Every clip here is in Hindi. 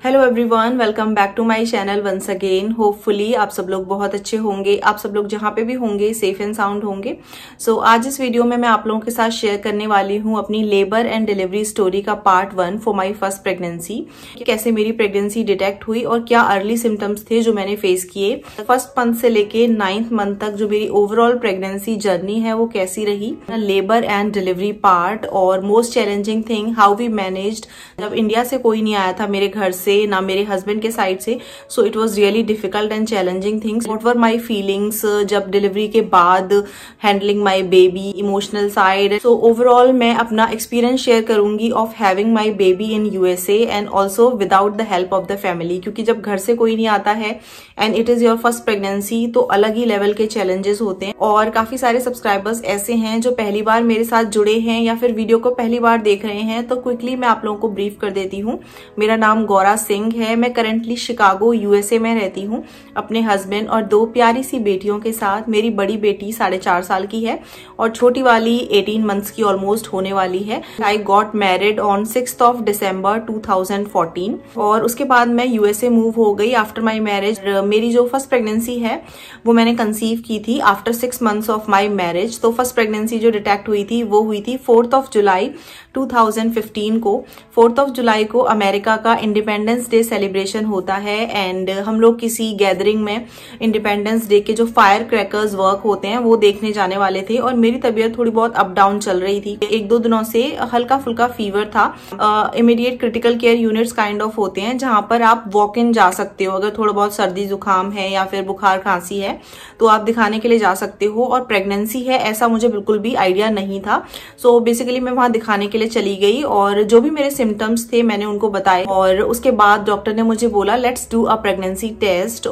Hello everyone, welcome back to my channel once again. Hopefully आप सब लोग बहुत अच्छे होंगे। आप सब लोग जहाँ पे भी होंगे सेफ एंड साउंड होंगे। सो आज इस वीडियो में मैं आप लोगों के साथ शेयर करने वाली हूँ अपनी लेबर एंड डिलीवरी स्टोरी का part 1 for my first pregnancy. कैसे मेरी प्रेगनेंसी डिटेक्ट हुई और क्या अर्ली सिम्टम्स थे जो मैंने फेस किए। फर्स्ट मंथ से लेके 9th मंथ तक जो मेरी ओवरऑल प्रेगनेंसी जर्नी है वो कैसी रही। लेबर एंड डिलीवरी पार्ट और most challenging thing how we managed. जब इंडिया से कोई नहीं आया था मेरे घर से ना मेरे हस्बैंड के साइड से, so it was really difficult and challenging things. What were my feelings जब डिलीवरी के बाद, handling my baby, emotional side. So overall मैं अपना एक्सपीरियंस शेयर करूंगी of having my baby in USA and also without the help of the family, क्योंकि जब घर से कोई नहीं आता है and it is your first pregnancy तो अलग ही लेवल के चैलेंजेस होते हैं। और काफी सारे सब्सक्राइबर्स ऐसे हैं जो पहली बार मेरे साथ जुड़े हैं या फिर वीडियो को पहली बार देख रहे हैं, तो क्विकली मैं आप लोगों को ब्रीफ कर देती हूँ। मेरा नाम गौरा सिंह है। मैं करंटली शिकागो यूएसए में रहती हूँ अपने हस्बैंड और 2 प्यारी सी बेटियों के साथ। मेरी बड़ी बेटी 4.5 साल की है और छोटी वाली 18 मंथ्स की ऑलमोस्ट होने वाली है। I got married on 6th of December 2014 और उसके बाद मैं यूएसए मूव हो गई आफ्टर माई मैरिज। मेरी जो फर्स्ट प्रेगनेंसी है वो मैंने कंसीव की थी after 6 months of my marriage. तो फर्स्ट प्रेगनेंसी जो डिटेक्ट हुई थी वो हुई थी 4th of July 2015 को। 4th of July को अमेरिका का इंडिपेंडेंस डे सेलिब्रेशन होता है एंड हम लोग किसी गैदरिंग में इंडिपेंडेंस डे के जो फायर क्रैकर्स वर्क होते हैं वो देखने जाने वाले थे। और मेरी तबीयत थोड़ी बहुत अप डाउन चल रही थी। 1-2 दिनों से हल्का फुल्का फीवर था। Immediate critical care units kind of होते हैं जहां पर आप वॉक इन जा सकते हो। अगर थोड़ा बहुत सर्दी जुकाम है या फिर बुखार खांसी है तो आप दिखाने के लिए जा सकते हो। और प्रेगनेंसी है ऐसा मुझे बिल्कुल भी आइडिया नहीं था। सो बेसिकली मैं वहां दिखाने के लिए चली गई और जो भी मेरे सिम्टम्स थे मैंने उनको बताए और उसके बाद डॉक्टर ने मुझे बोला let's do a pregnancy test.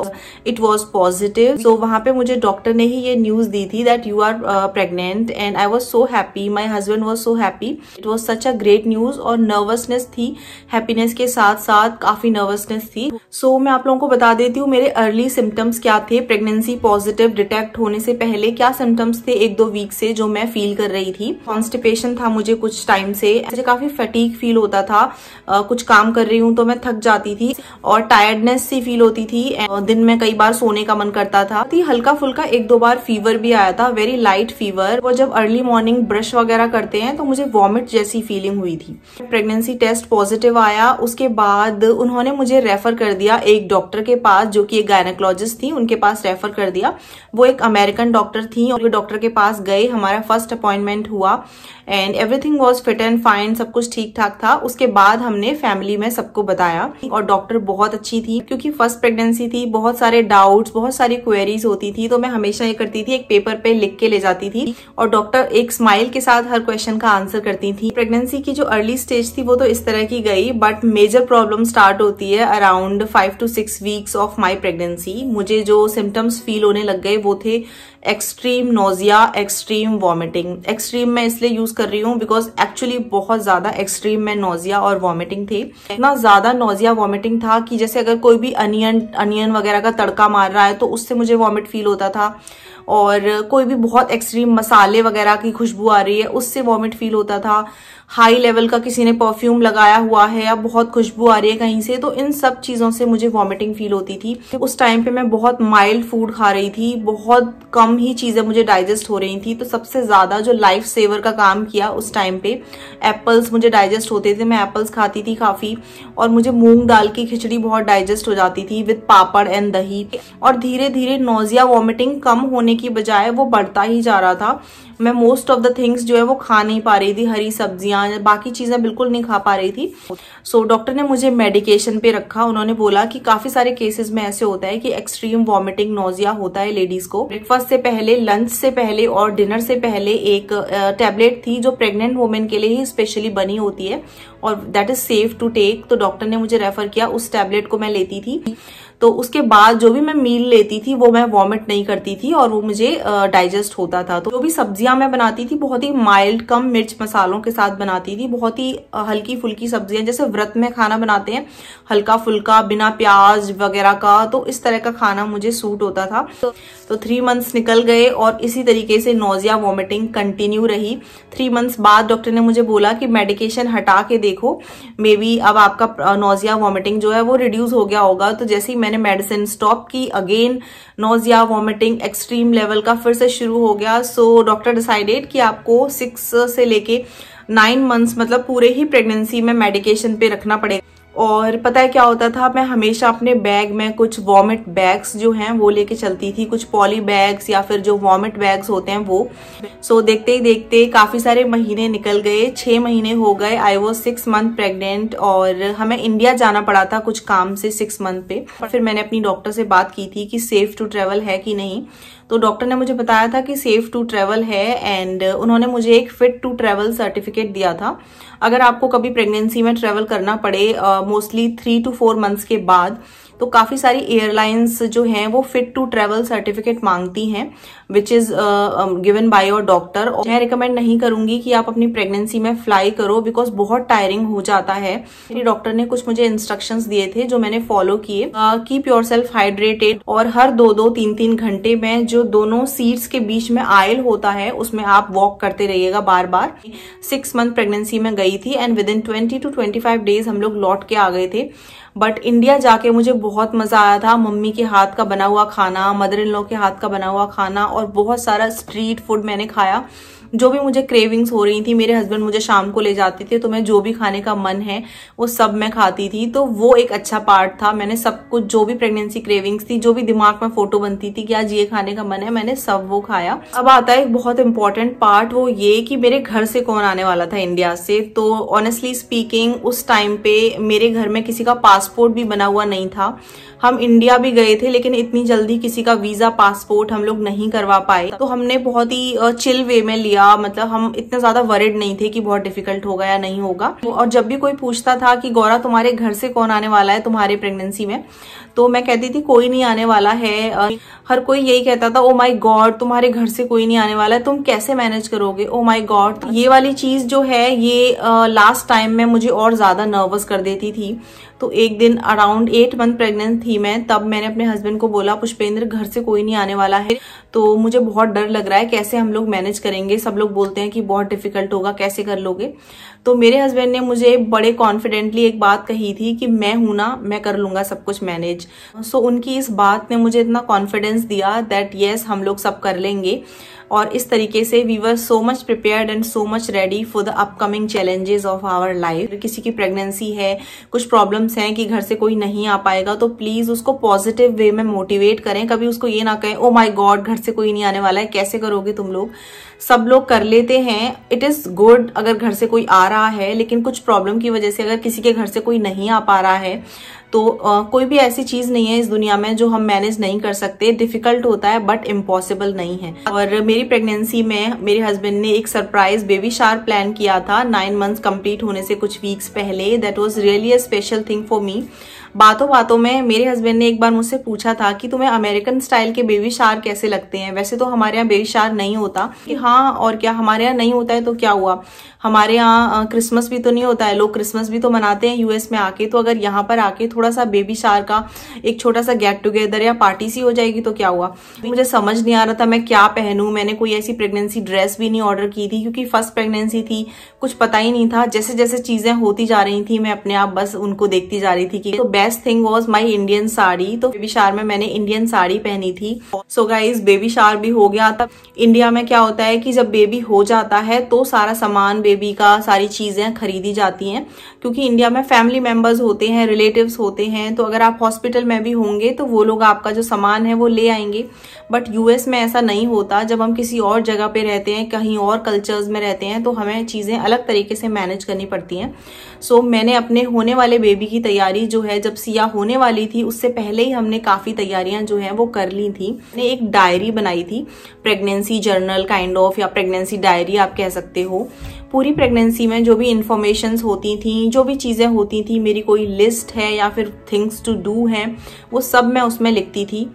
It was positive. So वहां पे मुझे डॉक्टर ने ही ये न्यूज दी थी that you are pregnant and I was so happy. My husband was so happy. It was such a great news और नर्वसनेस थी, हैप्पीनेस के साथ साथ काफी नर्वसनेस थी। सो मैं आप लोगों को बता देती हूँ मेरे अर्ली सिम्टम्स क्या थे। प्रेगनेंसी पॉजिटिव डिटेक्ट होने से पहले क्या सिम्टम्स थे 1-2 वीक से जो मैं फील कर रही थी। कॉन्स्टिपेशन था मुझे कुछ टाइम से, मुझे काफी फटीग फील होता था। कुछ काम कर रही हूँ तो मैं थक जाती थी और टायर्डनेस सी फील होती थी। दिन में कई बार सोने का मन करता था। हल्का फुल्का 1-2 बार फीवर भी आया था, वेरी लाइट फीवर। और जब अर्ली मॉर्निंग ब्रश वगैरह करते हैं तो मुझे वॉमिट जैसी फीलिंग हुई थी। प्रेगनेंसी टेस्ट पॉजिटिव आया। उसके बाद उन्होंने मुझे रेफर कर दिया एक डॉक्टर के पास जो कि एक गायनेकोलॉजिस्ट थी, उनके पास रेफर कर दिया। वो एक अमेरिकन डॉक्टर थी और डॉक्टर के पास गए। हमारा फर्स्ट अपॉइंटमेंट हुआ and everything was fit and fine, सब कुछ ठीक ठाक था। उसके बाद हमने फैमिली में सबको बताया और डॉक्टर बहुत अच्छी थी क्योंकि फर्स्ट प्रेगनेंसी थी, बहुत सारे डाउट्स, बहुत सारी क्वेरीज होती थी। तो मैं हमेशा ये करती थी, एक पेपर पे लिख के ले जाती थी और डॉक्टर एक स्माइल के साथ हर क्वेश्चन का आंसर करती थी। प्रेगनेंसी की जो अर्ली स्टेज थी वो तो इस तरह की गई, बट मेजर प्रॉब्लम स्टार्ट होती है around 5 to 6 weeks of my pregnancy. मुझे जो सिम्टम्स फील होने लग गए वो थे extreme nausea, extreme vomiting. Extreme मैं इसलिए यूज कर रही हूँ बिकॉज एक्चुअली बहुत ज्यादा एक्सट्रीम में नोजिया और वॉमिटिंग थे। इतना ज्यादा नोजिया वॉमिटिंग था कि जैसे अगर कोई भी अनियन वगैरह का तड़का मार रहा है तो उससे मुझे वॉमिट फील होता था। और कोई भी बहुत एक्सट्रीम मसाले वगैरह की खुशबू आ रही है उससे वॉमिट फील होता था। हाई लेवल का किसी ने परफ्यूम लगाया हुआ है या बहुत खुशबू आ रही है कहीं से, तो इन सब चीजों से मुझे वॉमिटिंग फील होती थी। उस टाइम पे मैं बहुत माइल्ड फूड खा रही थी, बहुत कम ही चीजें मुझे डाइजेस्ट हो रही थी। तो सबसे ज्यादा जो लाइफ सेवर का काम किया उस टाइम पे, एप्पल्स मुझे डाइजेस्ट होते थे, मैं एप्पल्स खाती थी काफी। और मुझे मूंग दाल की खिचड़ी बहुत डाइजेस्ट हो जाती थी विद पापड़ एंड दही। और धीरे धीरे नोजिया वॉमिटिंग कम होने की बजाय वो बढ़ता ही जा रहा था। मैं मोस्ट ऑफ द थिंग्स जो है वो खा नहीं पा रही थी, हरी सब्जियां, बाकी चीजें बिल्कुल नहीं खा पा रही थी। सो डॉक्टर ने मुझे मेडिकेशन पे रखा। उन्होंने बोला कि काफी सारे केसेस में ऐसे होता है कि एक्सट्रीम वॉमिटिंग नोजिया होता है लेडीज को। ब्रेकफास्ट से पहले, लंच से पहले और डिनर से पहले एक टैबलेट थी जो प्रेग्नेंट वुमेन के लिए ही स्पेशली बनी होती है और that is safe to take. तो डॉक्टर ने मुझे रेफर किया, उस टैबलेट को मैं लेती थी। तो उसके बाद जो भी मैं मील लेती थी वो मैं वॉमिट नहीं करती थी और वो मुझे डाइजेस्ट होता था। तो जो भी सब्जियां मैं बनाती थी बहुत ही माइल्ड, कम मिर्च मसालों के साथ बनाती थी, बहुत ही हल्की फुल्की सब्जियां, जैसे व्रत में खाना बनाते हैं हल्का फुल्का बिना प्याज वगैरह का, तो इस तरह का खाना मुझे सूट होता था। तो 3 मंथ्स निकल गए और इसी तरीके से नोजिया वॉमिटिंग कंटिन्यू रही। 3 मंथ्स बाद डॉक्टर ने मुझे बोला कि मेडिकेशन हटा के देखो, मे बी अब आपका नोजिया वॉमिटिंग जो है वो रिड्यूस हो गया होगा। तो जैसे ही मैंने मेडिसिन स्टॉप की, again nausea vomiting extreme level का फिर से शुरू हो गया। सो डॉक्टर डिसाइडेड कि आपको 6 से लेके 9 मंथ्स मतलब पूरे ही प्रेगनेंसी में मेडिकेशन पे रखना पड़ेगा। और पता है क्या होता था, मैं हमेशा अपने बैग में कुछ वॉमिट बैग्स जो हैं वो लेके चलती थी, कुछ पॉली बैग्स या फिर जो वॉमिट बैग्स होते हैं वो। सो देखते ही देखते काफी सारे महीने निकल गए, 6 महीने हो गए। आई वॉज 6 मंथ प्रेग्नेंट और हमें इंडिया जाना पड़ा था कुछ काम से 6 मंथ पे। फिर मैंने अपनी डॉक्टर से बात की थी कि सेफ टू ट्रेवल है कि नहीं, तो डॉक्टर ने मुझे बताया था कि सेफ टू ट्रेवल है एंड उन्होंने मुझे एक फिट टू ट्रेवल सर्टिफिकेट दिया था। अगर आपको कभी प्रेगनेंसी में ट्रेवल करना पड़े मोस्टली 3 to 4 मंथ्स के बाद, तो काफी सारी एयरलाइंस जो हैं वो फिट टू ट्रेवल सर्टिफिकेट मांगती हैं, which is given by your doctor. मैं रिकमेंड नहीं करूंगी कि आप अपनी प्रेगनेंसी में फ्लाई करो, बिकॉज बहुत टायरिंग हो जाता है। मेरी डॉक्टर ने कुछ मुझे इंस्ट्रक्शंस दिए थे जो मैंने फॉलो किए। कीप योर सेल्फ हाइड्रेटेड और हर 2-2, 3-3 घंटे में जो दोनों सीट्स के बीच में आयल होता है उसमें आप वॉक करते रहिएगा बार बार। 6 मंथ प्रेगनेंसी में गई थी and with in 20 to 25 days हम लोग लौट के आ गए थे। बट इंडिया जाके मुझे बहुत मजा आया था। मम्मी के हाथ का बना हुआ खाना, मदर इन लॉ के हाथ का बना हुआ खाना और बहुत सारा स्ट्रीट फूड मैंने खाया। जो भी मुझे क्रेविंग्स हो रही थी, मेरे हस्बैंड मुझे शाम को ले जाते थे तो मैं जो भी खाने का मन है वो सब मैं खाती थी। तो वो एक अच्छा पार्ट था। मैंने सब कुछ, जो भी प्रेगनेंसी क्रेविंग्स थी, जो भी दिमाग में फोटो बनती थी कि आज ये खाने का मन है, मैंने सब वो खाया। अब आता है एक बहुत इंपॉर्टेंट पार्ट, वो ये कि मेरे घर से कौन आने वाला था इंडिया से। तो ऑनेस्टली स्पीकिंग उस टाइम पे मेरे घर में किसी का पासपोर्ट भी बना हुआ नहीं था। हम इंडिया भी गए थे लेकिन इतनी जल्दी किसी का वीजा पासपोर्ट हम लोग नहीं करवा पाए। तो हमने बहुत ही चिल वे में लिया, मतलब हम इतने ज्यादा वरिड नहीं थे कि बहुत डिफिकल्ट होगा या नहीं होगा। और जब भी कोई पूछता था कि गौरा तुम्हारे घर से कौन आने वाला है तुम्हारे प्रेगनेंसी में, तो मैं कहती थी कोई नहीं आने वाला है। हर कोई यही कहता था, ओ माय गॉड तुम्हारे घर से कोई नहीं आने वाला है, तुम कैसे मैनेज करोगे, ओ माय गॉड। ये वाली चीज जो है ये लास्ट टाइम में मुझे और ज्यादा नर्वस कर देती थी। तो एक दिन अराउंड 8 मंथ प्रेग्नेंट थी मैं, तब मैंने अपने हस्बैंड को बोला पुष्पेंद्र घर से कोई नहीं आने वाला है, तो मुझे बहुत डर लग रहा है, कैसे हम लोग मैनेज करेंगे, सब लोग बोलते हैं कि बहुत डिफिकल्ट होगा, कैसे कर लोगे। तो मेरे हस्बैंड ने मुझे बड़े कॉन्फिडेंटली एक बात कही थी कि मैं हूं ना, मैं कर लूंगा सब कुछ मैनेज। सो उनकी इस बात ने मुझे इतना कॉन्फिडेंस दिया दैट यस हम लोग सब कर लेंगे। और इस तरीके से we were so much prepared and so much ready for the upcoming challenges of our life. किसी की प्रेगनेंसी है, कुछ प्रॉब्लम्स हैं कि घर से कोई नहीं आ पाएगा, तो प्लीज उसको पॉजिटिव वे में मोटिवेट करें। कभी उसको ये ना कहें ओ माय गॉड घर से कोई नहीं आने वाला है, कैसे करोगे तुम लोग, सब लोग कर लेते हैं। इट इज गुड अगर घर से कोई आ रहा है, लेकिन कुछ प्रॉब्लम की वजह से अगर किसी के घर से कोई नहीं आ पा रहा है तो कोई भी ऐसी चीज नहीं है इस दुनिया में जो हम मैनेज नहीं कर सकते। डिफिकल्ट होता है बट इम्पॉसिबल नहीं है। और मेरी प्रेगनेंसी में मेरे हस्बैंड ने एक सरप्राइज बेबी शावर प्लान किया था 9 मंथ्स कंप्लीट होने से कुछ वीक्स पहले। That was really a special thing for me. बातों बातों में मेरे हस्बैंड ने एक बार मुझसे पूछा था कि तुम्हें अमेरिकन स्टाइल के बेबी शावर कैसे लगते हैं। वैसे तो हमारे यहाँ बेबी शावर नहीं होता, कि हाँ और क्या, हमारे यहाँ नहीं होता है तो क्या हुआ, हमारे यहाँ क्रिसमस भी तो नहीं होता है, लोग क्रिसमस भी तो मनाते हैं यूएस में आके, तो अगर यहाँ पर आके थोड़ा सा बेबी शावर का एक छोटा सा गेट टुगेदर या पार्टी सी हो जाएगी तो क्या हुआ। मुझे समझ नहीं आ रहा था मैं क्या पहनूं। मैंने कोई ऐसी प्रेगनेंसी ड्रेस भी नहीं ऑर्डर की थी क्योंकि फर्स्ट प्रेगनेंसी थी, कुछ पता ही नहीं था। जैसे जैसे चीजें होती जा रही थी मैं अपने आप बस उनको देखती जा रही थी कि तो best thing was my Indian sari. तो बेबी शावर में मैंने इंडियन साड़ी पहनी थी। सो गाइज बेबी शावर भी हो गया। तब इंडिया में क्या होता है कि जब बेबी हो जाता है तो सारा सामान बेबी का, सारी चीजें खरीदी जाती हैं, क्योंकि इंडिया में फैमिली मेंबर्स होते हैं, रिलेटिव्स होते हैं, तो अगर आप हॉस्पिटल में भी होंगे तो वो लोग आपका जो सामान है वो ले आएंगे। बट यूएस में ऐसा नहीं होता। जब हम किसी और जगह पे रहते हैं, कहीं और कल्चर्स में रहते हैं, तो हमें चीजें अलग तरीके से मैनेज करनी पड़ती हैं। सो मैंने अपने होने वाले बेबी की तैयारी जो है, जब सिया होने वाली थी उससे पहले ही हमने काफी तैयारियां जो है वो कर ली थी। मैंने एक डायरी बनाई थी, प्रेगनेंसी जर्नल काइंड ऑफ, या प्रेगनेंसी डायरी आप कह सकते हो। पूरी प्रेगनेंसी में जो भी इंफॉर्मेशंस होती थी, जो भी चीज़ें होती थी, मेरी कोई लिस्ट है या फिर थिंग्स टू डू हैं, वो सब मैं उसमें लिखती थी।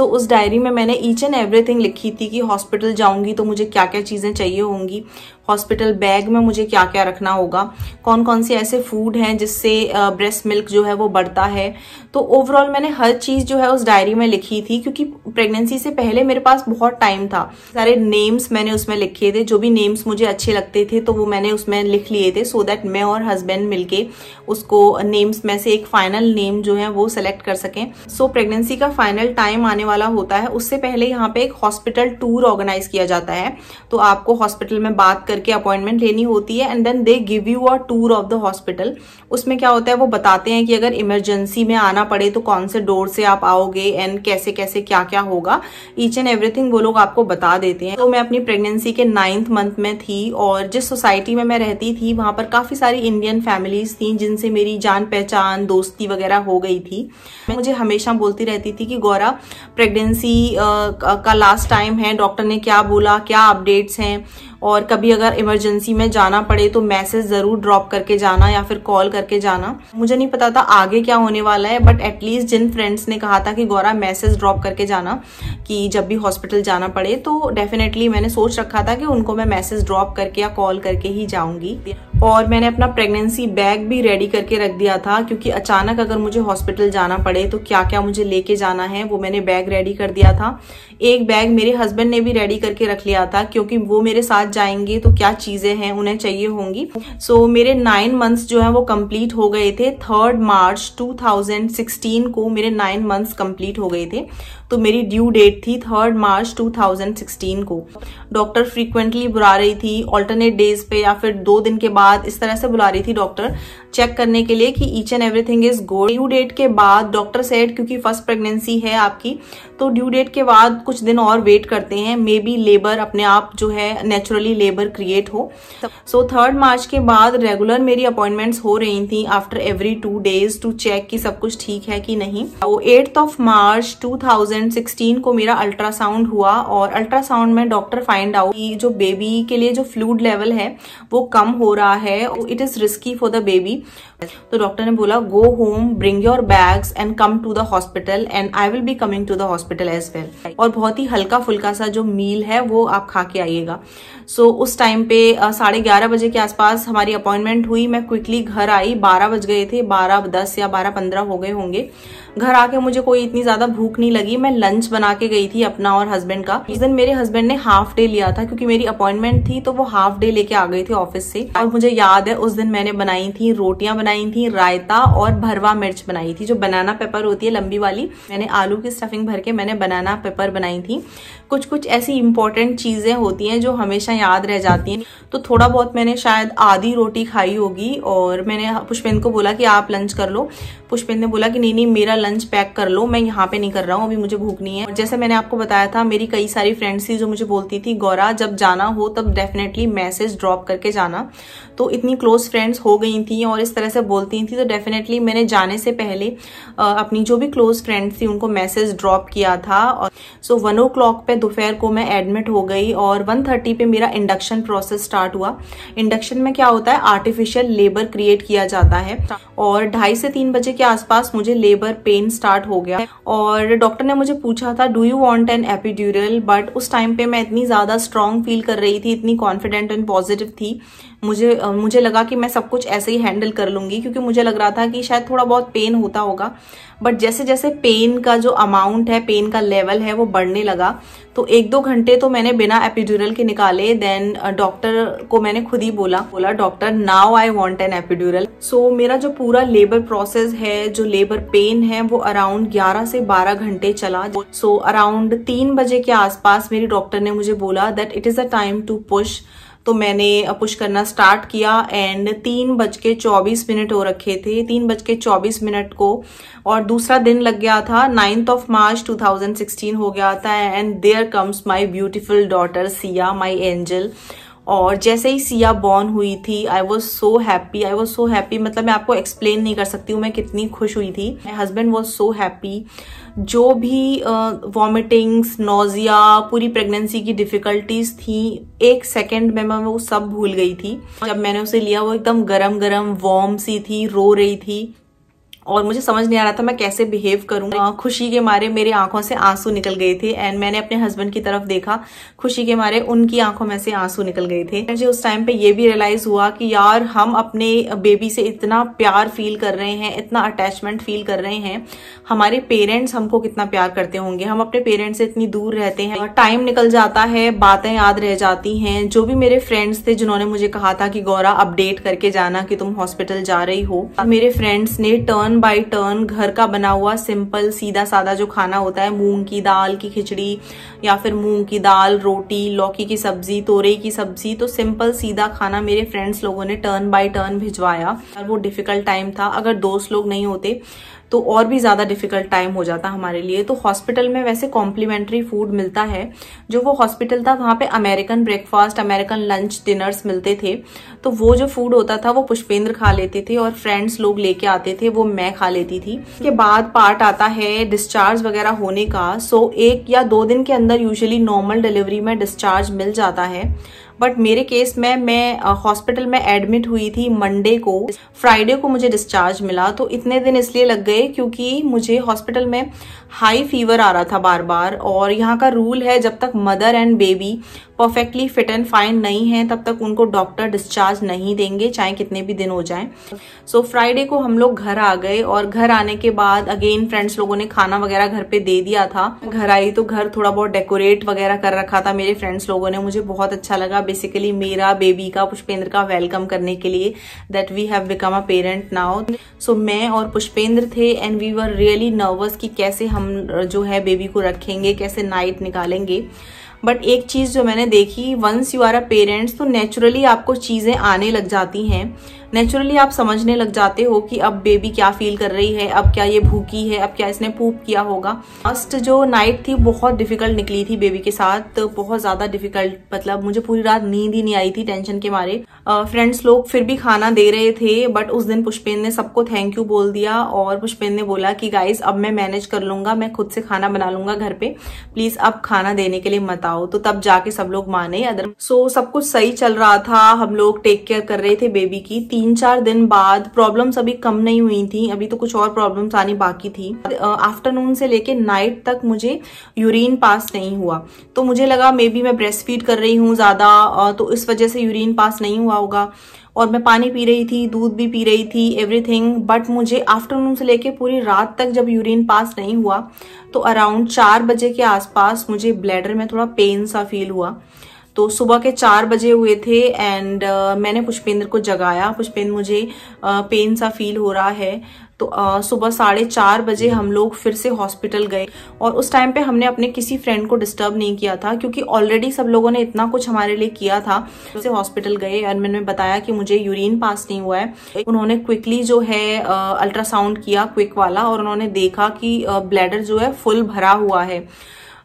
उस डायरी में मैंने ईच एंड एवरीथिंग लिखी थी कि हॉस्पिटल जाऊंगी तो मुझे क्या क्या चीज़ें चाहिए होंगी, हॉस्पिटल बैग में मुझे क्या क्या रखना होगा, कौन कौन से ऐसे फूड हैं जिससे ब्रेस्ट मिल्क जो है वो बढ़ता है। तो ओवरऑल मैंने हर चीज़ जो है उस डायरी में लिखी थी, क्योंकि प्रेगनेंसी से पहले मेरे पास बहुत टाइम था। सारे नेम्स मैंने उसमें लिखे थे, जो भी नेम्स मुझे अच्छे लगते थे तो वो मैंने उसमें लिख लिए थे, सो दैट मैं और हस्बैंड मिलके उसको नेम्स में से एक फाइनल नेम जो है वो सेलेक्ट कर सकें। प्रेगनेंसी का फाइनल टाइम आने वाला होता है, उससे पहले यहाँ पे एक हॉस्पिटल टूर ऑर्गेनाइज किया जाता है। तो आपको हॉस्पिटल में बात करके अपॉइंटमेंट लेनी होती है and then they give you a tour of the hospital. उसमें क्या होता है, वो बताते हैं कि अगर इमरजेंसी में आना पड़े तो कौन से डोर से आप आओगे एंड कैसे कैसे क्या क्या होगा, ईच एंड एवरीथिंग वो लोग आपको बता देते हैं। तो मैं अपनी प्रेगनेंसी के 9th मंथ में थी और जिस सोसाइटी में मैं रहती थी वहां पर काफी सारी इंडियन फैमिलीज थी जिनसे मेरी जान पहचान दोस्ती वगैरह हो गई थी। मैं मुझे हमेशा बोलती रहती थी कि गौरा प्रेगनेंसी का लास्ट टाइम है, डॉक्टर ने क्या बोला, क्या अपडेट्स हैं, और कभी अगर इमरजेंसी में जाना पड़े तो मैसेज जरूर ड्रॉप करके जाना या फिर कॉल करके जाना। मुझे नहीं पता था आगे क्या होने वाला है, बट एटलीस्ट जिन फ्रेंड्स ने कहा था कि गौरा मैसेज ड्रॉप करके जाना कि जब भी हॉस्पिटल जाना पड़े, तो डेफिनेटली मैंने सोच रखा था कि उनको मैं मैसेज ड्रॉप करके या कॉल करके ही जाऊंगी। और मैंने अपना प्रेगनेंसी बैग भी रेडी करके रख दिया था, क्योंकि अचानक अगर मुझे हॉस्पिटल जाना पड़े तो क्या क्या मुझे लेके जाना है वो मैंने बैग रेडी कर दिया था। एक बैग मेरे हस्बैंड ने भी रेडी करके रख लिया था, क्योंकि वो मेरे साथ जाएंगे तो क्या चीजें हैं उन्हें चाहिए होंगी। मेरे 9 मंथ्स जो है वो कंप्लीट हो गए थे। 3 मार्च 2016 को मेरे 9 मंथ्स कंप्लीट हो गए थे। तो मेरी ड्यू डेट थी 3 मार्च 2016 को। डॉक्टर फ्रीक्वेंटली बुला रही थी, ऑल्टरनेट डेज पे या फिर 2 दिन के बाद, इस तरह से बुला रही थी डॉक्टर, चेक करने के लिए कि each and everything is good. Due date के बाद डॉक्टर सेड क्योंकि फर्स्ट प्रेगनेंसी है आपकी, तो ड्यू डेट के बाद कुछ दिन और वेट करते हैं, मे बी लेबर अपने आप जो है नेचुरली लेबर क्रिएट हो। 3 मार्च के बाद रेगुलर मेरी अपॉइंटमेंट्स हो रही थी after every 2 days to check कि सब कुछ ठीक है कि नहीं। 8 मार्च 2016 को मेरा अल्ट्रासाउंड हुआ और अल्ट्रासाउंड में डॉक्टर फाइंड आउट कि जो बेबी के लिए जो फ्लूइड लेवल है वो कम हो रहा है, it is risky for the baby. तो डॉक्टर ने बोला go home, bring your bags and come to the hospital and I will be coming to the hospital as well. और बहुत ही हल्का फुल्का सा जो मील है वो आप खा के आइएगा। उस टाइम पे 11:30 बजे के आसपास हमारी अपॉइंटमेंट हुई। मैं क्विकली घर आई, 12 बज गए थे, 12:10 या 12:15 हो गए होंगे। घर आके मुझे कोई इतनी ज्यादा भूख नहीं लगी। मैं लंच बना के गई थी अपना और हस्बैंड का। इस दिन मेरे हस्बैंड ने हाफ डे लिया था, क्योंकि मेरी अपॉइंटमेंट थी तो वो हाफ डे लेके आ गए थे ऑफिस से। और मुझे याद है उस दिन मैंने बनाई थी रोटियां, बनाई थी रायता और भरवा मिर्च बनाई थी, जो बनाना पेपर होती है लंबी वाली। मैंने आलू की स्टफिंग भर के मैंने बनाना पेपर बनाई थी। कुछ कुछ ऐसी इंपॉर्टेंट चीजें होती हैं जो हमेशा याद रह जाती हैं। तो थोड़ा बहुत मैंने शायद आधी रोटी खाई होगी और मैंने पुष्पेंद्र को बोला कि आप लंच कर लो। पुष्पेंद्र ने बोला कि नहीं मेरा लंच पैक कर लो, मैं यहाँ पे नहीं कर रहा हूँ, अभी मुझे भूख नहीं है। और जैसे मैंने आपको बताया था, मेरी कई सारी फ्रेंड्स थी जो मुझे बोलती थी गौरा जब जाना हो तब डेफिनेटली मैसेज ड्रॉप करके जाना। तो इतनी क्लोज फ्रेंड्स हो गई थी और इस तरह से बोलती थी, तो डेफिनेटली मैंने जाने से पहले अपनी जो भी क्लोज फ्रेंड्स थी उनको मैसेज ड्रॉप किया था। और 1 o'clock पे दोपहर को मैं एडमिट हो गई और 1:30 पे मेरा इंडक्शन प्रोसेस स्टार्ट हुआ। इंडक्शन में क्या होता है, आर्टिफिशियल लेबर क्रिएट किया जाता है और 2:30 से 3 बजे के आसपास मुझे लेबर पेन स्टार्ट हो गया। और डॉक्टर ने मुझे पूछा था do you want an epidural, but उस टाइम पे मैं इतनी ज्यादा स्ट्रांग फील कर रही थी, इतनी कॉन्फिडेंट एंड पॉजिटिव थी। मुझे लगा कि मैं सब कुछ ऐसे ही हैंडल कर लूंगी, क्योंकि मुझे लग रहा था कि शायद थोड़ा बहुत पेन होता होगा। बट जैसे जैसे पेन का जो अमाउंट है, पेन का लेवल है वो बढ़ने लगा। तो 1-2 घंटे तो मैंने बिना एपिड्यूरल के निकाले। देन डॉक्टर को मैंने खुद ही बोला doctor now I want an epidural. मेरा जो पूरा लेबर प्रोसेस है, जो लेबर पेन है, वो अराउंड 11 से 12 घंटे चला। अराउंड 3 बजे के आसपास मेरी डॉक्टर ने मुझे बोला that it is a time to push. तो मैंने पुश करना स्टार्ट किया एंड 3:24 हो रखे थे, 3:24 को, और दूसरा दिन लग गया था। 9th March 2016 हो गया था and there comes my beautiful daughter Siya, my angel. और जैसे ही सिया बॉर्न हुई थी आई वॉज सो हैप्पी, मतलब मैं आपको एक्सप्लेन नहीं कर सकती हूँ मैं कितनी खुश हुई थी। My husband was so happy. जो भी वॉमिटिंग्स, नोजिया, पूरी प्रेगनेंसी की डिफिकल्टीज थी, 1 सेकेंड में मैं वो सब भूल गई थी। जब मैंने उसे लिया वो एकदम गरम गरम वार्म सी थी, रो रही थी और मुझे समझ नहीं आ रहा था मैं कैसे बिहेव करूं। खुशी के मारे मेरी आंखों से आंसू निकल गए थे एंड मैंने अपने हस्बैंड की तरफ देखा, खुशी के मारे उनकी आंखों में से आंसू निकल गए थे। मुझे उस टाइम पे ये भी रियलाइज हुआ कि यार हम अपने बेबी से इतना प्यार फील कर रहे हैं, इतना अटैचमेंट फील कर रहे हैं, हमारे पेरेंट्स हमको कितना प्यार करते होंगे। हम अपने पेरेंट्स से इतनी दूर रहते हैं, टाइम निकल जाता है, बातें याद रह जाती हैं। जो भी मेरे फ्रेंड्स थे जिन्होंने मुझे कहा था कि गौरा अपडेट करके जाना कि तुम हॉस्पिटल जा रही हो, मेरे फ्रेंड्स ने टर्न बाय टर्न घर का बना हुआ सिंपल सीधा सादा जो खाना होता है, मूंग की दाल की खिचड़ी या फिर मूंग की दाल, रोटी, लौकी की सब्जी, तोरई की सब्जी, तो सिंपल सीधा खाना मेरे फ्रेंड्स लोगों ने टर्न बाय टर्न भिजवाया। वो डिफिकल्ट टाइम था, अगर दोस्त लोग नहीं होते तो और भी ज्यादा डिफिकल्ट टाइम हो जाता हमारे लिए। तो हॉस्पिटल में वैसे कॉम्प्लीमेंट्री फूड मिलता है, जो वो हॉस्पिटल था वहां पे American breakfast, American lunch, dinners मिलते थे। तो वो जो फूड होता था वो पुष्पेंद्र खा लेते थे और फ्रेंड्स लोग लेके आते थे, वो मैं खा लेती थी। उसके बाद पार्ट आता है डिस्चार्ज वगैरह होने का। सो 1 या 2 दिन के अंदर यूजुअली नॉर्मल डिलीवरी में डिस्चार्ज मिल जाता है, बट मेरे केस में मैं हॉस्पिटल में एडमिट हुई थी मंडे को, फ्राइडे को मुझे डिस्चार्ज मिला। तो इतने दिन इसलिए लग गए क्योंकि मुझे हॉस्पिटल में हाई फीवर आ रहा था बार बार, और यहाँ का रूल है जब तक mother and baby perfectly fit and fine नहीं है तब तक उनको डॉक्टर डिस्चार्ज नहीं देंगे, चाहे कितने भी दिन हो जाएं। सो फ्राइडे को हम लोग घर आ गए और घर आने के बाद अगेन फ्रेंड्स लोगों ने खाना वगैरह घर पे दे दिया था। घर आई तो घर थोड़ा बहुत डेकोरेट वगैरह कर रखा था मेरे फ्रेंड्स लोगों ने, मुझे बहुत अच्छा लगा। बेसिकली मेरा बेबी का, पुष्पेंद्र का वेलकम करने के लिए, that we have become a parent now. So मैं और पुष्पेंद्र थे and we were really nervous कि कैसे हम जो है बेबी को रखेंगे, कैसे नाइट निकालेंगे। बट एक चीज जो मैंने देखी, once you are a parents तो नेचुरली आपको चीजें आने लग जाती हैं, नेचुरली आप समझने लग जाते हो कि अब बेबी क्या फील कर रही है, अब क्या ये भूखी है, अब क्या इसने पूप किया होगा। फर्स्ट जो नाइट थी बहुत डिफिकल्ट निकली थी बेबी के साथ, तो बहुत ज्यादा डिफिकल्ट, मतलब मुझे पूरी रात नींद ही नहीं आई थी टेंशन के मारे। फ्रेंड्स लोग फिर भी खाना दे रहे थे, बट उस दिन पुष्पेंद्र ने सबको थैंक यू बोल दिया और पुष्पेंद्र ने बोला कि गाइस अब मैं मैनेज कर लूंगा, मैं खुद से खाना बना लूंगा घर पे, प्लीज अब खाना देने के लिए मत आओ। तो तब जाके सब लोग माने। अदर सो सब कुछ सही चल रहा था, हम लोग टेक केयर कर रहे थे बेबी की। 3-4 दिन बाद प्रॉब्लम्स अभी कम नहीं हुई थी, अभी तो कुछ और प्रॉब्लम्स आनी बाकी थी। आफ्टरनून से लेके नाइट तक मुझे यूरिन पास नहीं हुआ, तो मुझे लगा मे बी मैं ब्रेस्ट फीड कर रही हूँ ज्यादा, तो इस वजह से यूरिन पास नहीं हुआ होगा। और मैं पानी पी रही थी, दूध भी पी रही थी, एवरीथिंग, बट मुझे आफ्टरनून से लेके पूरी रात तक जब यूरिन पास नहीं हुआ तो अराउंड 4 बजे के आसपास मुझे ब्लैडर में थोड़ा पेन सा फील हुआ। तो सुबह के 4 बजे हुए थे एंड मैंने पुष्पेंद्र को जगाया, पुष्पेंद्र मुझे पेन सा फील हो रहा है। तो सुबह 4:30 बजे हम लोग फिर से हॉस्पिटल गए और उस टाइम पे हमने अपने किसी फ्रेंड को डिस्टर्ब नहीं किया था क्योंकि ऑलरेडी सब लोगों ने इतना कुछ हमारे लिए किया था। फिर हॉस्पिटल गए और मैंने बताया कि मुझे यूरिन पास नहीं हुआ है। उन्होंने क्विकली जो है अल्ट्रासाउंड किया, क्विक वाला, और उन्होंने देखा कि ब्लैडर जो है फुल भरा हुआ है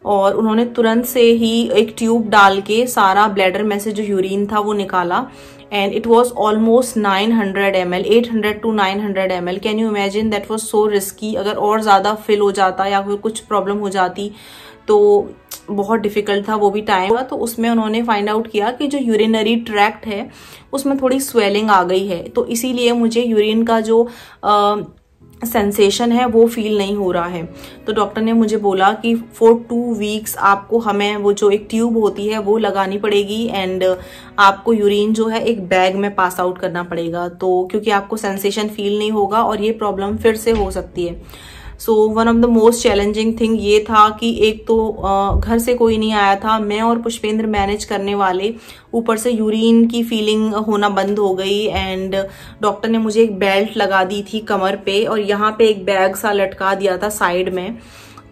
और उन्होंने तुरंत से ही एक ट्यूब डाल के सारा ब्लैडर में से जो यूरिन था वो निकाला and it was almost 900 ml, 800 to 900 ml। Can you imagine, that was so risky. अगर और ज्यादा फिल हो जाता या फिर कुछ प्रॉब्लम हो जाती तो बहुत डिफिकल्ट था वो भी टाइम। तो उसमें उन्होंने फाइंड आउट किया कि जो यूरिनरी ट्रैक्ट है उसमें थोड़ी स्वेलिंग आ गई है, तो इसीलिए मुझे यूरिन का जो सेंसेशन है वो फील नहीं हो रहा है। तो डॉक्टर ने मुझे बोला कि फॉर 2 वीक्स आपको हमें वो जो एक ट्यूब होती है वो लगानी पड़ेगी एंड आपको यूरिन जो है एक बैग में पास आउट करना पड़ेगा, तो क्योंकि आपको सेंसेशन फील नहीं होगा और ये प्रॉब्लम फिर से हो सकती है। So one of the most challenging thing ये था कि एक तो घर से कोई नहीं आया था, मैं और पुष्पेंद्र मैनेज करने वाले, ऊपर से यूरिन की फीलिंग होना बंद हो गई एंड डॉक्टर ने मुझे एक बेल्ट लगा दी थी कमर पे और यहाँ पे एक बैग सा लटका दिया था साइड में,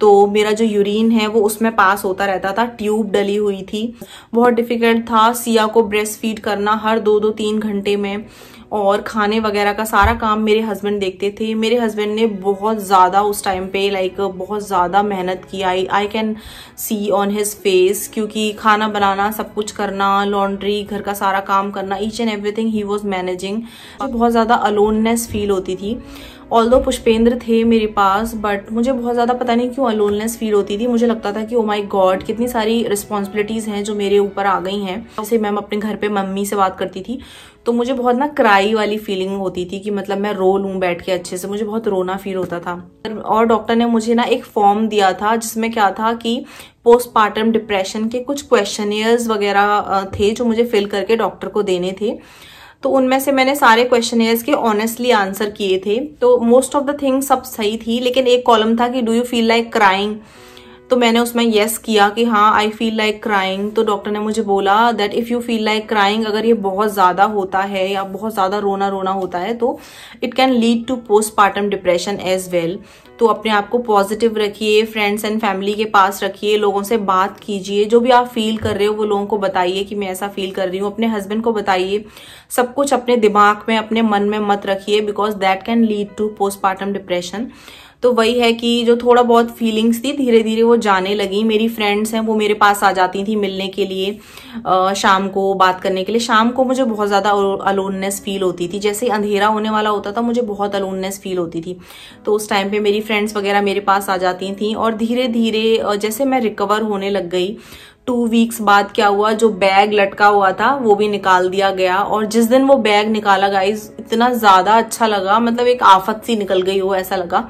तो मेरा जो यूरिन है वो उसमें पास होता रहता था। ट्यूब डली हुई थी, बहुत डिफिकल्ट था सिया को ब्रेस्ट फीड करना हर 2-3 घंटे में, और खाने वगैरह का सारा काम मेरे हस्बैंड देखते थे। मेरे हस्बैंड ने बहुत ज़्यादा उस टाइम पे बहुत ज़्यादा मेहनत की, I can see on his face, क्योंकि खाना बनाना, सब कुछ करना, लॉन्ड्री, घर का सारा काम करना, each and everything he was managing. बहुत ज़्यादा अलोननेस फील होती थी। ऑल्दो पुष्पेंद्र थे मेरे पास, बट मुझे बहुत ज़्यादा पता नहीं क्यों अलोननेस फील होती थी। मुझे लगता था कि ओ माय गॉड, कितनी सारी रिस्पॉन्सिबिलिटीज़ हैं जो मेरे ऊपर आ गई हैं। जैसे मैम अपने घर पे मम्मी से बात करती थी तो मुझे बहुत ना क्राई वाली फीलिंग होती थी कि मतलब मैं रो लूँ बैठ के अच्छे से, मुझे बहुत रोना फील होता था। और डॉक्टर ने मुझे ना एक फॉर्म दिया था जिसमें क्या था कि पोस्टपार्टम डिप्रेशन के कुछ क्वेश्चनियर्स वगैरह थे जो मुझे फिल करके डॉक्टर को देने थे। तो उनमें से मैंने सारे क्वेश्चनियर्स के ऑनेस्टली आंसर किए थे, तो मोस्ट ऑफ द थिंग्स सब सही थी। लेकिन एक कॉलम था कि do you feel like crying, तो मैंने उसमें येस किया कि हाँ आई फील लाइक क्राइंग। तो डॉक्टर ने मुझे बोला that if you feel like crying, अगर ये बहुत ज्यादा होता है या बहुत ज्यादा रोना रोना होता है तो it can lead to postpartum depression as well. तो अपने आप को पॉजिटिव रखिए, फ्रेंड्स एंड फैमिली के पास रखिए, लोगों से बात कीजिए, जो भी आप फील कर रहे हो वो लोगों को बताइए कि मैं ऐसा फील कर रही हूँ, अपने हस्बैंड को बताइए। सब कुछ अपने दिमाग में, अपने मन में मत रखिए, because that can lead to postpartum depression. तो वही है कि जो थोड़ा बहुत फीलिंग्स थी धीरे धीरे वो जाने लगी। मेरी फ्रेंड्स हैं वो मेरे पास आ जाती थी मिलने के लिए, शाम को बात करने के लिए। शाम को मुझे बहुत ज़्यादा अलोननेस फील होती थी, जैसे अंधेरा होने वाला होता था मुझे बहुत अलोननेस फील होती थी। तो उस टाइम पे मेरी फ्रेंड्स वगैरह मेरे पास आ जाती थी और धीरे धीरे जैसे मैं रिकवर होने लग गई। 2 वीक्स बाद क्या हुआ, जो बैग लटका हुआ था वो भी निकाल दिया गया। और जिस दिन वो बैग निकाला गाइज, इतना ज़्यादा अच्छा लगा, मतलब एक आफत सी निकल गई हो ऐसा लगा।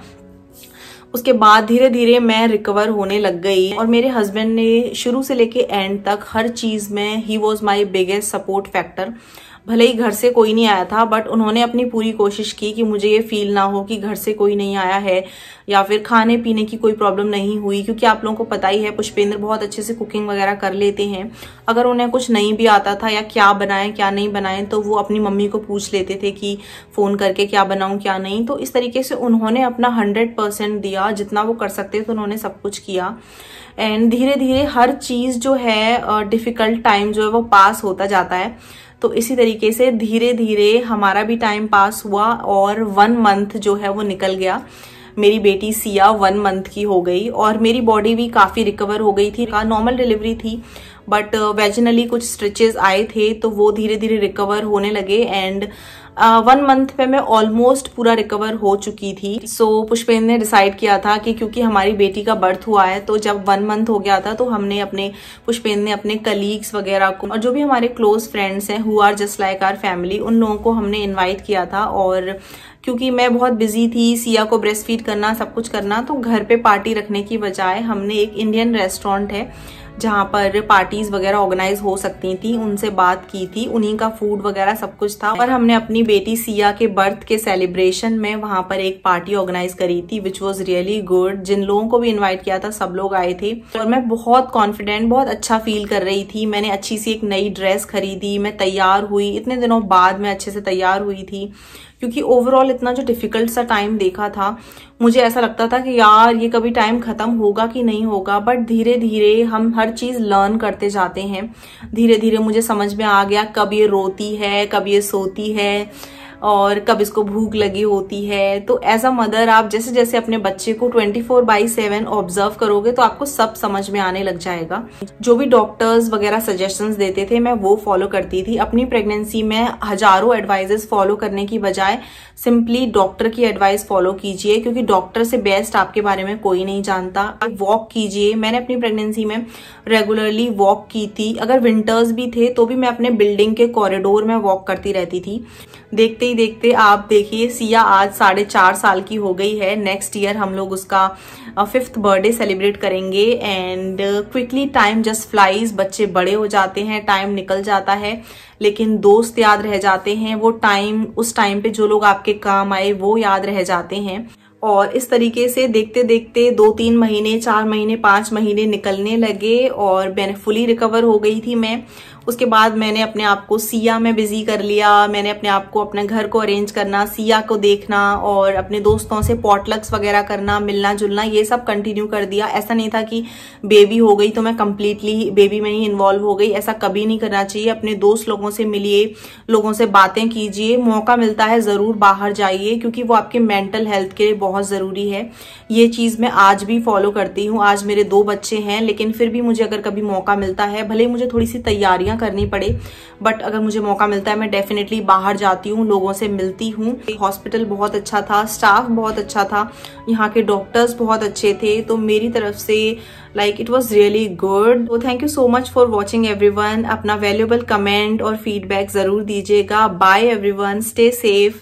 उसके बाद धीरे धीरे मैं रिकवर होने लग गई। और मेरे हस्बैंड ने शुरू से लेके एंड तक हर चीज में he was my biggest support factor. भले ही घर से कोई नहीं आया था, बट उन्होंने अपनी पूरी कोशिश की कि मुझे ये फील ना हो कि घर से कोई नहीं आया है या फिर खाने पीने की कोई प्रॉब्लम नहीं हुई। क्योंकि आप लोगों को पता ही है पुष्पेंद्र बहुत अच्छे से कुकिंग वगैरह कर लेते हैं। अगर उन्हें कुछ नहीं भी आता था या क्या बनाएं क्या नहीं बनाएं, तो वो अपनी मम्मी को पूछ लेते थे कि फोन करके क्या बनाऊं क्या नहीं। तो इस तरीके से उन्होंने अपना 100% दिया, जितना वो कर सकते थे उन्होंने सब कुछ किया। एंड धीरे धीरे हर चीज जो है, डिफिकल्ट टाइम जो है वो पास होता जाता है। तो इसी तरीके से धीरे धीरे हमारा भी टाइम पास हुआ और 1 मंथ जो है वो निकल गया। मेरी बेटी सिया 1 मंथ की हो गई और मेरी बॉडी भी काफी रिकवर हो गई थी। नॉर्मल डिलीवरी थी, बट वेजिनली कुछ स्ट्रेचेस आए थे तो वो धीरे धीरे रिकवर होने लगे। एंड 1 मंथ पे मैं ऑलमोस्ट पूरा रिकवर हो चुकी थी। सो पुष्पेंद्र ने डिसाइड किया था कि क्योंकि हमारी बेटी का बर्थ हुआ है, तो जब 1 मंथ हो गया था तो हमने पुष्पेंद्र ने अपने कलीग्स वगैरह को और जो भी हमारे क्लोज फ्रेंड्स हैं who are just like our family, उन लोगों को हमने इन्वाइट किया था। और क्योंकि मैं बहुत बिजी थी, सिया को ब्रेस्ट फीड करना, सब कुछ करना, तो घर पे पार्टी रखने की बजाय हमने एक इंडियन रेस्टोरेंट है जहाँ पर पार्टीज वगैरह ऑर्गेनाइज हो सकती थी, उनसे बात की थी। उन्हीं का फूड वगैरह सब कुछ था। और हमने अपनी बेटी सिया के बर्थ के सेलिब्रेशन में वहां पर एक पार्टी ऑर्गेनाइज करी थी, विच वॉज रियली गुड। जिन लोगों को भी इन्वाइट किया था सब लोग आए थे और मैं बहुत कॉन्फिडेंट, बहुत अच्छा फील कर रही थी। मैंने अच्छी सी एक नई ड्रेस खरीदी, मैं तैयार हुई, इतने दिनों बाद मैं अच्छे से तैयार हुई थी। क्योंकि ओवरऑल इतना जो डिफिकल्ट सा टाइम देखा था, मुझे ऐसा लगता था कि यार ये कभी टाइम खत्म होगा कि नहीं होगा। बट धीरे धीरे हम हर चीज लर्न करते जाते हैं। धीरे धीरे मुझे समझ में आ गया कब ये रोती है, कब ये सोती है और कब इसको भूख लगी होती है। तो एज अ मदर आप जैसे जैसे अपने बच्चे को 24/7 ऑब्जर्व करोगे तो आपको सब समझ में आने लग जाएगा। जो भी डॉक्टर्स वगैरह सजेशंस देते थे मैं वो फॉलो करती थी। अपनी प्रेगनेंसी में हजारों एडवाइजेस फॉलो करने की बजाय सिंपली डॉक्टर की एडवाइस फॉलो कीजिए, क्योंकि डॉक्टर से बेस्ट आपके बारे में कोई नहीं जानता। वॉक कीजिए। मैंने अपनी प्रेगनेंसी में रेगुलरली वॉक की थी। अगर विंटर्स भी थे तो भी मैं अपने बिल्डिंग के कॉरिडोर में वॉक करती रहती थी। देखते ही देखते आप देखिए सिया आज 4.5 साल की हो गई है। नेक्स्ट ईयर हम लोग उसका 5th बर्थडे सेलिब्रेट करेंगे। And quickly time just flies. बच्चे बड़े हो जाते हैं, टाइम निकल जाता है, लेकिन दोस्त याद रह जाते हैं। वो टाइम, उस टाइम पे जो लोग आपके काम आए वो याद रह जाते हैं। और इस तरीके से देखते देखते 2-3 महीने, 4 महीने, 5 महीने निकलने लगे और मैं फुली रिकवर हो गई थी मैं। उसके बाद मैंने अपने आप को सिया में बिजी कर लिया। मैंने अपने आप को अपने घर को अरेंज करना, सिया को देखना और अपने दोस्तों से पॉटलक्स वगैरह करना, मिलना जुलना, ये सब कंटिन्यू कर दिया। ऐसा नहीं था कि बेबी हो गई तो मैं कंप्लीटली बेबी में ही इन्वॉल्व हो गई, ऐसा कभी नहीं करना चाहिए। अपने दोस्त लोगों से मिलिए, लोगों से बातें कीजिए, मौका मिलता है जरूर बाहर जाइए, क्योंकि वो आपके मेंटल हेल्थ के लिए बहुत जरूरी है। ये चीज मैं आज भी फॉलो करती हूँ। आज मेरे 2 बच्चे हैं, लेकिन फिर भी मुझे अगर कभी मौका मिलता है, भले मुझे थोड़ी सी तैयारियां करनी पड़े, बट अगर मुझे मौका मिलता है मैं डेफिनेटली बाहर जाती हूँ, लोगों से मिलती हूँ। हॉस्पिटल बहुत अच्छा था, स्टाफ बहुत अच्छा था, यहाँ के डॉक्टर्स बहुत अच्छे थे, तो मेरी तरफ से like it was really good. तो thank you so much for watching everyone. अपना वैल्यूएबल कमेंट और फीडबैक जरूर दीजिएगा। Bye everyone, stay safe.